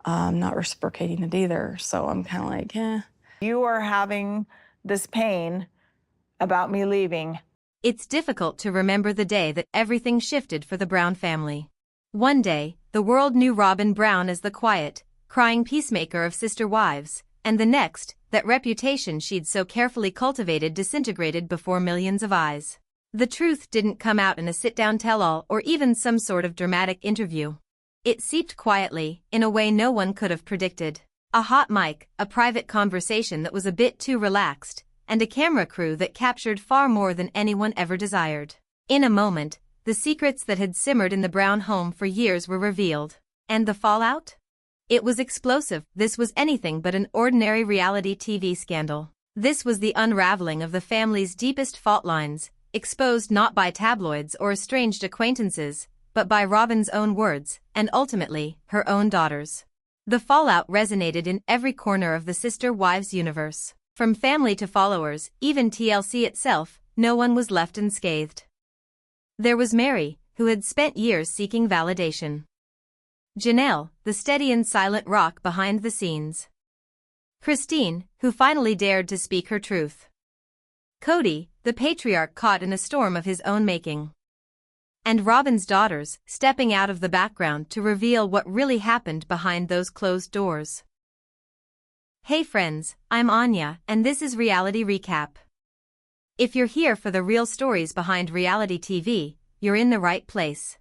not reciprocating it either. So I'm kind of like, eh. You are having this pain about me leaving. It's difficult to remember the day that everything shifted for the Brown family. One day, the world knew Robyn Brown as the quiet, crying peacemaker of sister wives, and the next, that reputation she'd so carefully cultivated disintegrated before millions of eyes. The truth didn't come out in a sit-down tell-all or even some sort of dramatic interview. It seeped quietly, in a way no one could have predicted. A hot mic, a private conversation that was a bit too relaxed, and a camera crew that captured far more than anyone ever desired. In a moment, the secrets that had simmered in the Brown home for years were revealed. And the fallout? It was explosive. This was anything but an ordinary reality TV scandal. This was the unraveling of the family's deepest fault lines, exposed not by tabloids or estranged acquaintances, but by Robyn's own words, and ultimately, her own daughters. The fallout resonated in every corner of the sister wives universe. From family to followers, even TLC itself, no one was left unscathed. There was Meri, who had spent years seeking validation. Janelle, the steady and silent rock behind the scenes. Christine, who finally dared to speak her truth. Kody, the patriarch caught in a storm of his own making. And Robyn's daughters, stepping out of the background to reveal what really happened behind those closed doors. Hey friends, I'm Anya, and this is Reality Recap. If you're here for the real stories behind reality TV, you're in the right place.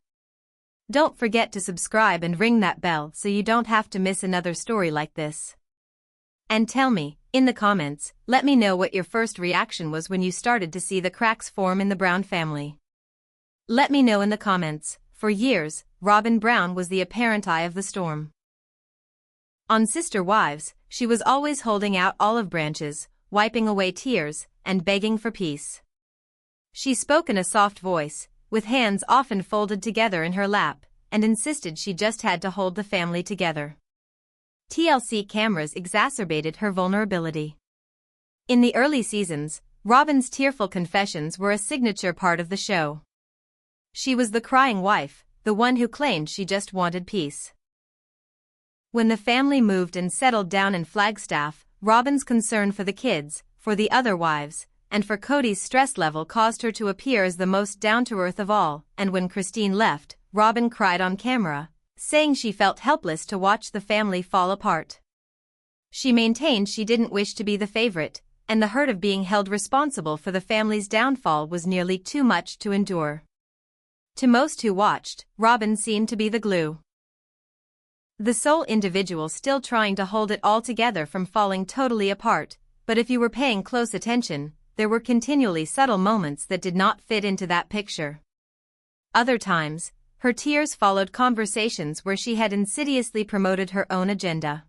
Don't forget to subscribe and ring that bell so you don't have to miss another story like this. And tell me, in the comments, let me know what your first reaction was when you started to see the cracks form in the Brown family. Let me know in the comments. For years, Robyn Brown was the apparent eye of the storm. On Sister Wives, she was always holding out olive branches, wiping away tears, and begging for peace. She spoke in a soft voice, with hands often folded together in her lap, and insisted she just had to hold the family together. TLC cameras exacerbated her vulnerability. In the early seasons, Robyn's tearful confessions were a signature part of the show. She was the crying wife, the one who claimed she just wanted peace. When the family moved and settled down in Flagstaff, Robyn's concern for the kids, for the other wives, and for Kody's stress level caused her to appear as the most down-to-earth of all, and when Christine left, Robyn cried on camera, saying she felt helpless to watch the family fall apart. She maintained she didn't wish to be the favorite, and the hurt of being held responsible for the family's downfall was nearly too much to endure. To most who watched, Robyn seemed to be the glue. The sole individual still trying to hold it all together from falling totally apart, but if you were paying close attention, there were continually subtle moments that did not fit into that picture. Other times, her tears followed conversations where she had insidiously promoted her own agenda.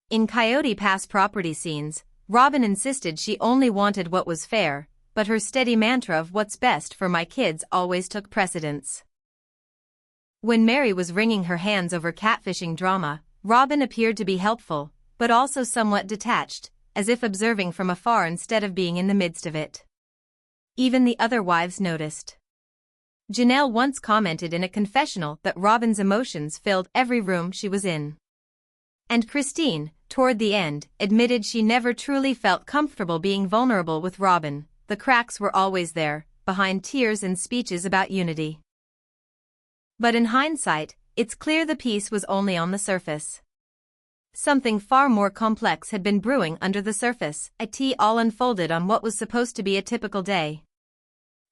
In Kody Pass property scenes, Robyn insisted she only wanted what was fair, but her steady mantra of what's best for my kids always took precedence. When Meri was wringing her hands over catfishing drama, Robyn appeared to be helpful, but also somewhat detached, as if observing from afar instead of being in the midst of it. Even the other wives noticed. Janelle once commented in a confessional that Robyn's emotions filled every room she was in. And Christine, toward the end, admitted she never truly felt comfortable being vulnerable with Robyn. The cracks were always there, behind tears and speeches about unity. But in hindsight, it's clear the peace was only on the surface. Something far more complex had been brewing under the surface. It all unfolded on what was supposed to be a typical day.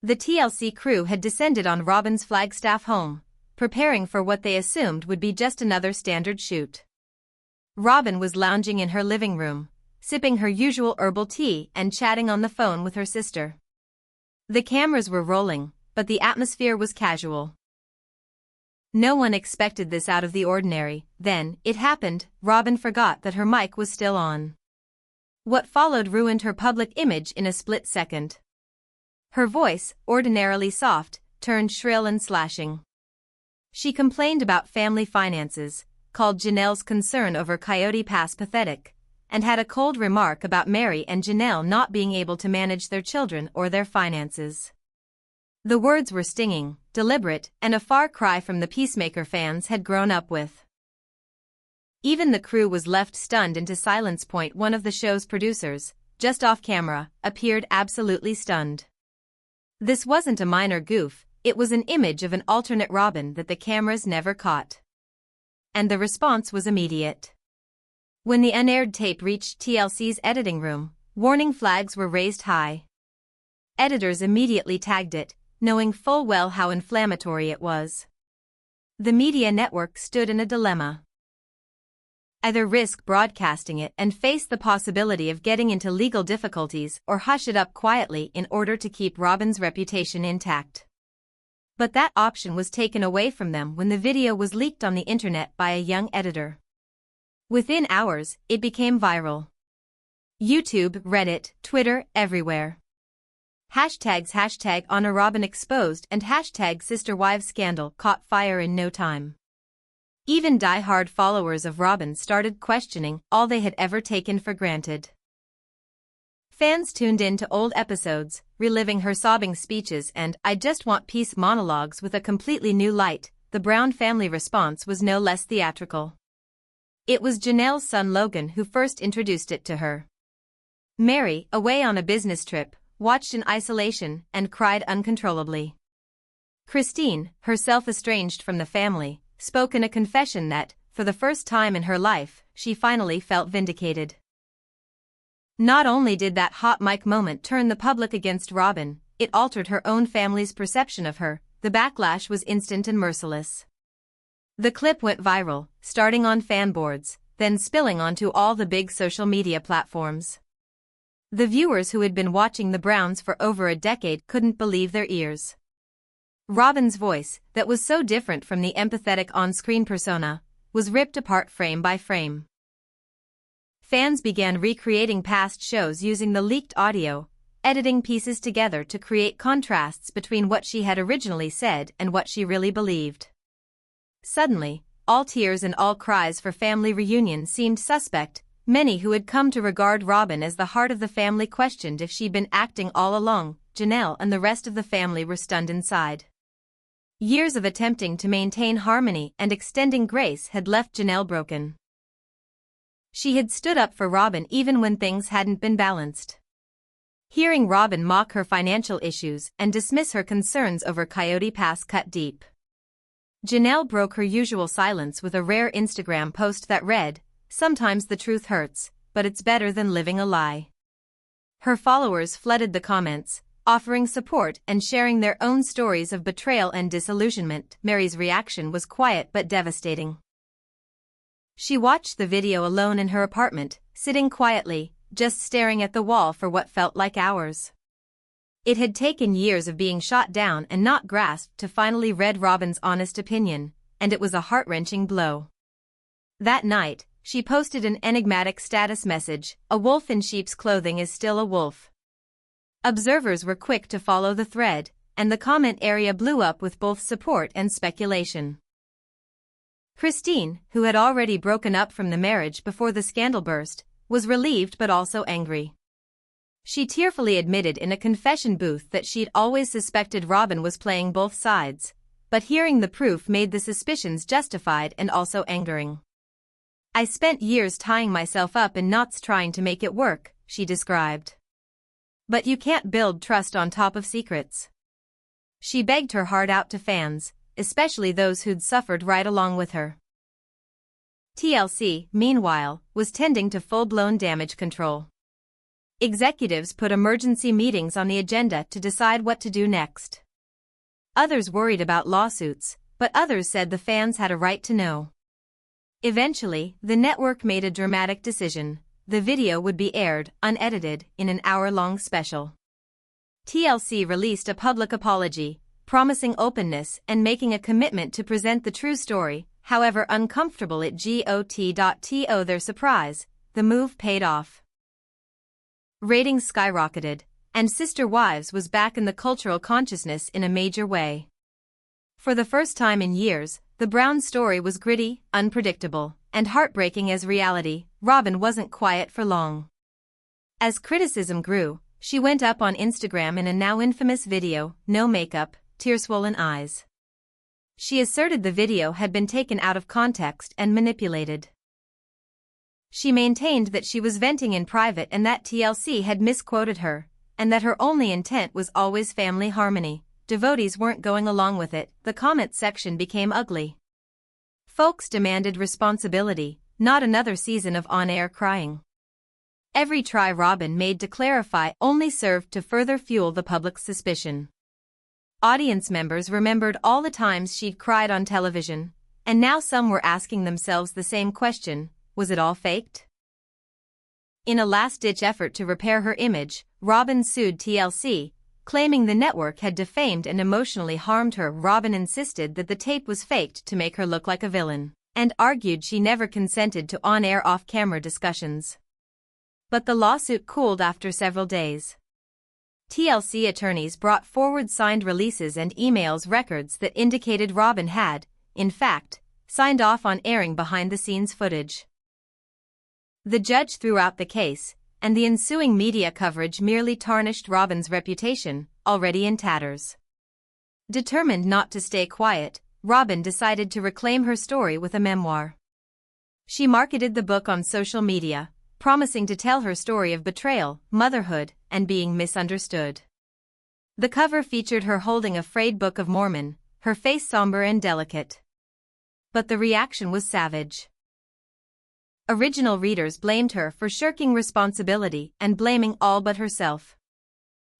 The TLC crew had descended on Robyn's Flagstaff home, preparing for what they assumed would be just another standard shoot. Robyn was lounging in her living room, sipping her usual herbal tea and chatting on the phone with her sister. The cameras were rolling, but the atmosphere was casual. No one expected this out of the ordinary. Then, it happened. Robyn forgot that her mic was still on. What followed ruined her public image in a split second. Her voice, ordinarily soft, turned shrill and slashing. She complained about family finances, called Janelle's concern over Kody Pass pathetic, and had a cold remark about Meri and Janelle not being able to manage their children or their finances. The words were stinging, deliberate, and a far cry from the peacemaker fans had grown up with. Even the crew was left stunned into silence. One of the show's producers, just off camera, appeared absolutely stunned. This wasn't a minor goof, it was an image of an alternate Robyn that the cameras never caught. And the response was immediate. When the unaired tape reached TLC's editing room, warning flags were raised high. Editors immediately tagged it, knowing full well how inflammatory it was. The media network stood in a dilemma. Either risk broadcasting it and face the possibility of getting into legal difficulties, or hush it up quietly in order to keep Robyn's reputation intact. But that option was taken away from them when the video was leaked on the internet by a young editor. Within hours, it became viral. YouTube, Reddit, Twitter, everywhere. Hashtags #OnRobyn exposed and #SisterWives scandal caught fire in no time. Even die-hard followers of Robyn started questioning all they had ever taken for granted. Fans tuned in to old episodes, reliving her sobbing speeches and "I just want peace" monologues with a completely new light. The Brown family response was no less theatrical. It was Janelle's son Logan who first introduced it to her. Meri, away on a business trip, watched in isolation and cried uncontrollably. Christine, herself estranged from the family, spoke in a confession that, for the first time in her life, she finally felt vindicated. Not only did that hot mic moment turn the public against Robyn, it altered her own family's perception of her. The backlash was instant and merciless. The clip went viral, starting on fan boards, then spilling onto all the big social media platforms. The viewers who had been watching the Browns for over a decade couldn't believe their ears. Robyn's voice, that was so different from the empathetic on-screen persona, was ripped apart frame by frame. Fans began recreating past shows using the leaked audio, editing pieces together to create contrasts between what she had originally said and what she really believed. Suddenly, all tears and all cries for family reunion seemed suspect. Many who had come to regard Robyn as the heart of the family questioned if she'd been acting all along. Janelle and the rest of the family were stunned inside. Years of attempting to maintain harmony and extending grace had left Janelle broken. She had stood up for Robyn even when things hadn't been balanced. Hearing Robyn mock her financial issues and dismiss her concerns over Kody Pass cut deep. Janelle broke her usual silence with a rare Instagram post that read, "Sometimes the truth hurts, but it's better than living a lie." Her followers flooded the comments, offering support and sharing their own stories of betrayal and disillusionment. Meri's reaction was quiet but devastating. She watched the video alone in her apartment, sitting quietly, just staring at the wall for what felt like hours. It had taken years of being shot down and not grasped to finally read Robyn's honest opinion, and it was a heart-wrenching blow. That night, she posted an enigmatic status message: "A wolf in sheep's clothing is still a wolf." Observers were quick to follow the thread, and the comment area blew up with both support and speculation. Christine, who had already broken up from the marriage before the scandal burst, was relieved but also angry. She tearfully admitted in a confession booth that she'd always suspected Robyn was playing both sides, but hearing the proof made the suspicions justified and also angering. "I spent years tying myself up in knots trying to make it work," she described. "But you can't build trust on top of secrets." She begged her heart out to fans, especially those who'd suffered right along with her. TLC, meanwhile, was tending to full-blown damage control. Executives put emergency meetings on the agenda to decide what to do next. Others worried about lawsuits, but others said the fans had a right to know. Eventually, the network made a dramatic decision. The video would be aired, unedited, in an hour-long special. TLC released a public apology, promising openness and making a commitment to present the true story. However uncomfortable it got to their surprise, the move paid off. Ratings skyrocketed, and Sister Wives was back in the cultural consciousness in a major way. For the first time in years, the Brown story was gritty, unpredictable, and heartbreaking as reality. Robyn wasn't quiet for long. As criticism grew, she went up on Instagram in a now infamous video, no makeup, tear-swollen eyes. She asserted the video had been taken out of context and manipulated. She maintained that she was venting in private and that TLC had misquoted her, and that her only intent was always family harmony. Devotees weren't going along with it. The comment section became ugly. Folks demanded responsibility, not another season of on-air crying. Every try Robyn made to clarify only served to further fuel the public's suspicion. Audience members remembered all the times she'd cried on television, and now some were asking themselves the same question: was it all faked? In a last-ditch effort to repair her image, Robyn sued TLC, claiming the network had defamed and emotionally harmed her. Robyn insisted that the tape was faked to make her look like a villain, and argued she never consented to on-air off-camera discussions. But the lawsuit cooled after several days. TLC attorneys brought forward signed releases and emails records that indicated Robyn had, in fact, signed off on airing behind-the-scenes footage. The judge threw out the case, and the ensuing media coverage merely tarnished Robyn's reputation, already in tatters. Determined not to stay quiet, Robyn decided to reclaim her story with a memoir. She marketed the book on social media, promising to tell her story of betrayal, motherhood, and being misunderstood. The cover featured her holding a frayed Book of Mormon, her face somber and delicate. But the reaction was savage. Original readers blamed her for shirking responsibility and blaming all but herself.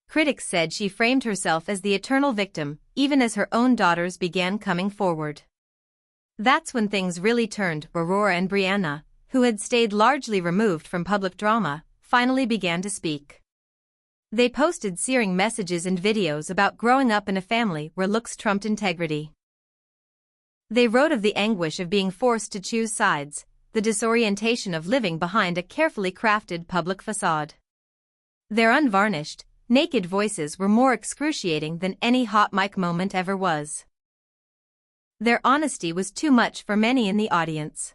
Critics said she framed herself as the eternal victim, even as her own daughters began coming forward. That's when things really turned. Aurora and Brianna, who had stayed largely removed from public drama, finally began to speak. They posted searing messages and videos about growing up in a family where looks trumped integrity. They wrote of the anguish of being forced to choose sides, the disorientation of living behind a carefully crafted public facade. Their unvarnished, naked voices were more excruciating than any hot mic moment ever was. Their honesty was too much for many in the audience.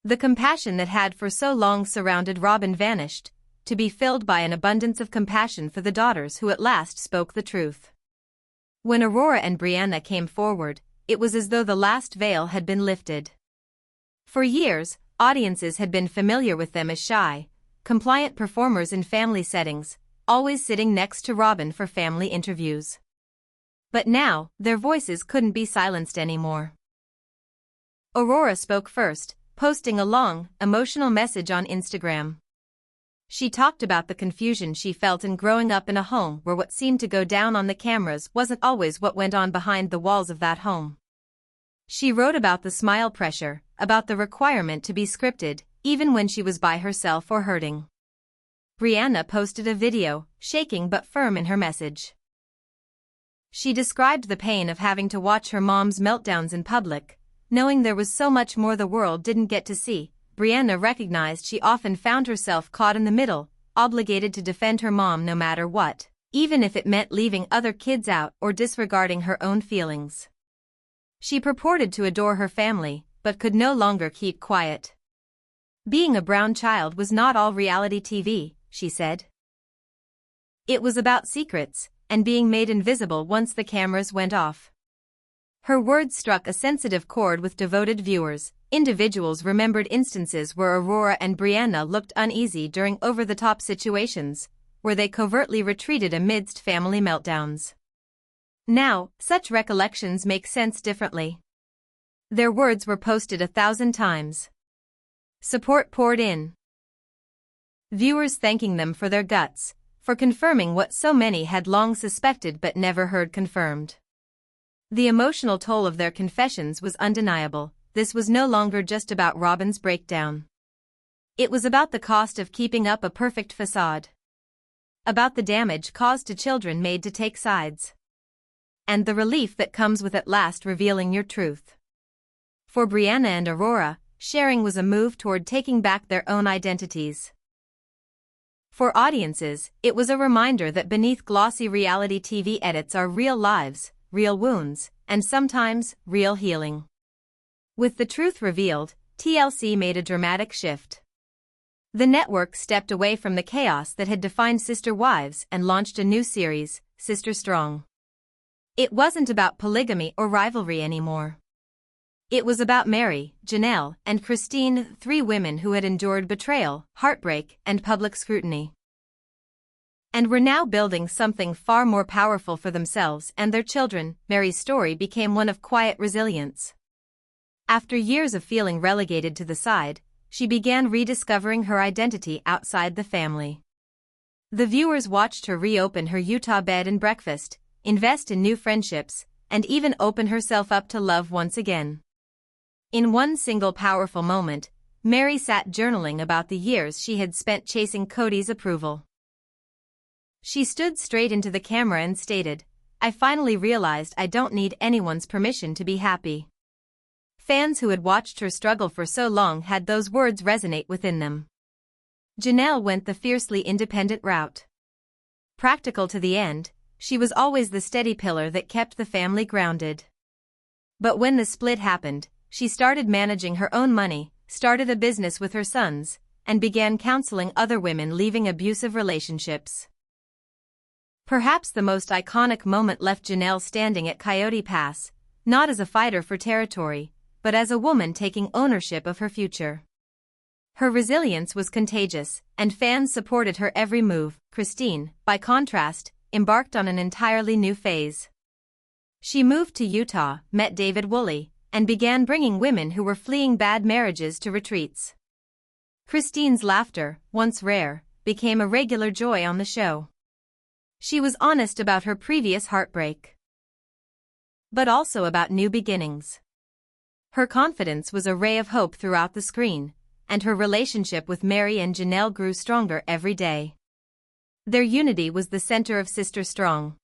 The compassion that had for so long surrounded Robyn vanished, to be filled by an abundance of compassion for the daughters who at last spoke the truth. When Aurora and Brianna came forward, it was as though the last veil had been lifted. For years, audiences had been familiar with them as shy, compliant performers in family settings, always sitting next to Robyn for family interviews. But now, their voices couldn't be silenced anymore. Aurora spoke first, posting a long, emotional message on Instagram. She talked about the confusion she felt in growing up in a home where what seemed to go down on the cameras wasn't always what went on behind the walls of that home. She wrote about the smile pressure, about the requirement to be scripted, even when she was by herself or hurting. Brianna posted a video, shaking but firm in her message. She described the pain of having to watch her mom's meltdowns in public, knowing there was so much more the world didn't get to see. Brianna recognized she often found herself caught in the middle, obligated to defend her mom no matter what, even if it meant leaving other kids out or disregarding her own feelings. She purported to adore her family, but could no longer keep quiet. Being a brown child was not all reality TV, she said. It was about secrets, and being made invisible once the cameras went off. Her words struck a sensitive chord with devoted viewers. Individuals remembered instances where Aurora and Brianna looked uneasy during over-the-top situations, where they covertly retreated amidst family meltdowns. Now, such recollections make sense differently. Their words were posted 1,000 times. Support poured in. Viewers thanking them for their guts, for confirming what so many had long suspected but never heard confirmed. The emotional toll of their confessions was undeniable. This was no longer just about Robyn's breakdown. It was about the cost of keeping up a perfect facade. About the damage caused to children made to take sides. And the relief that comes with at last revealing your truth. For Brianna and Aurora, sharing was a move toward taking back their own identities. For audiences, it was a reminder that beneath glossy reality TV edits are real lives, real wounds, and sometimes, real healing. With the truth revealed, TLC made a dramatic shift. The network stepped away from the chaos that had defined Sister Wives and launched a new series, Sister Strong. It wasn't about polygamy or rivalry anymore. It was about Meri, Janelle, and Christine, 3 women who had endured betrayal, heartbreak, and public scrutiny. And were now building something far more powerful for themselves and their children. Meri's story became one of quiet resilience. After years of feeling relegated to the side, she began rediscovering her identity outside the family. The viewers watched her reopen her Utah bed and breakfast, invest in new friendships, and even open herself up to love once again. In one single powerful moment, Meri sat journaling about the years she had spent chasing Kody's approval. She stood straight into the camera and stated, "I finally realized I don't need anyone's permission to be happy." Fans who had watched her struggle for so long had those words resonate within them. Janelle went the fiercely independent route. Practical to the end, she was always the steady pillar that kept the family grounded. But when the split happened, she started managing her own money, started a business with her sons, and began counseling other women leaving abusive relationships. Perhaps the most iconic moment left Janelle standing at Coyote Pass, not as a fighter for territory, but as a woman taking ownership of her future. Her resilience was contagious, and fans supported her every move. Christine, by contrast, embarked on an entirely new phase. She moved to Utah, met David Woolley, and began bringing women who were fleeing bad marriages to retreats. Christine's laughter, once rare, became a regular joy on the show. She was honest about her previous heartbreak, but also about new beginnings. Her confidence was a ray of hope throughout the screen, and her relationship with Meri and Janelle grew stronger every day. Their unity was the center of Sister Strong.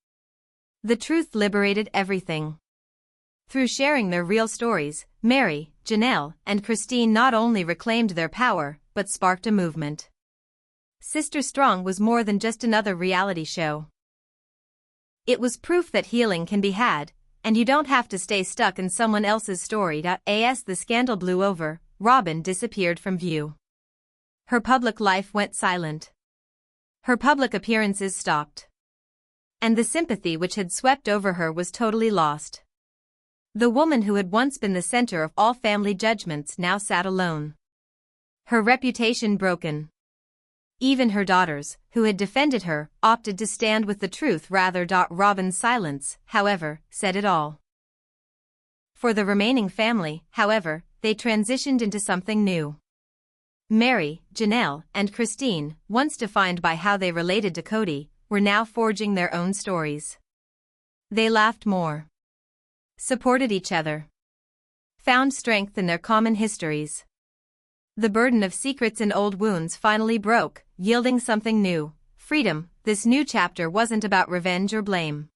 The truth liberated everything. Through sharing their real stories, Meri, Janelle, and Christine not only reclaimed their power, but sparked a movement. Sister Strong was more than just another reality show. It was proof that healing can be had, and you don't have to stay stuck in someone else's story. As the scandal blew over, Robyn disappeared from view. Her public life went silent. Her public appearances stopped. And the sympathy which had swept over her was totally lost. The woman who had once been the center of all family judgments now sat alone. Her reputation broken. Even her daughters, who had defended her, opted to stand with the truth rather. Robyn's silence, however, said it all. For the remaining family, however, they transitioned into something new. Meri, Janelle, and Christine, once defined by how they related to Kody, were now forging their own stories. They laughed more, supported each other, found strength in their common histories. The burden of secrets and old wounds finally broke, yielding something new, freedom. This new chapter wasn't about revenge or blame.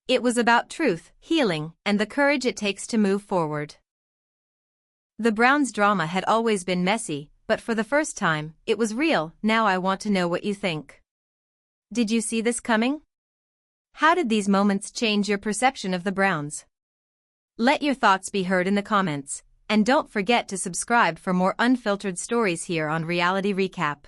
It was about truth, healing, and the courage it takes to move forward. The Browns' drama had always been messy, but for the first time, it was real. Now I want to know what you think. Did you see this coming? How did these moments change your perception of the Browns? Let your thoughts be heard in the comments, and don't forget to subscribe for more unfiltered stories here on Reality Recap.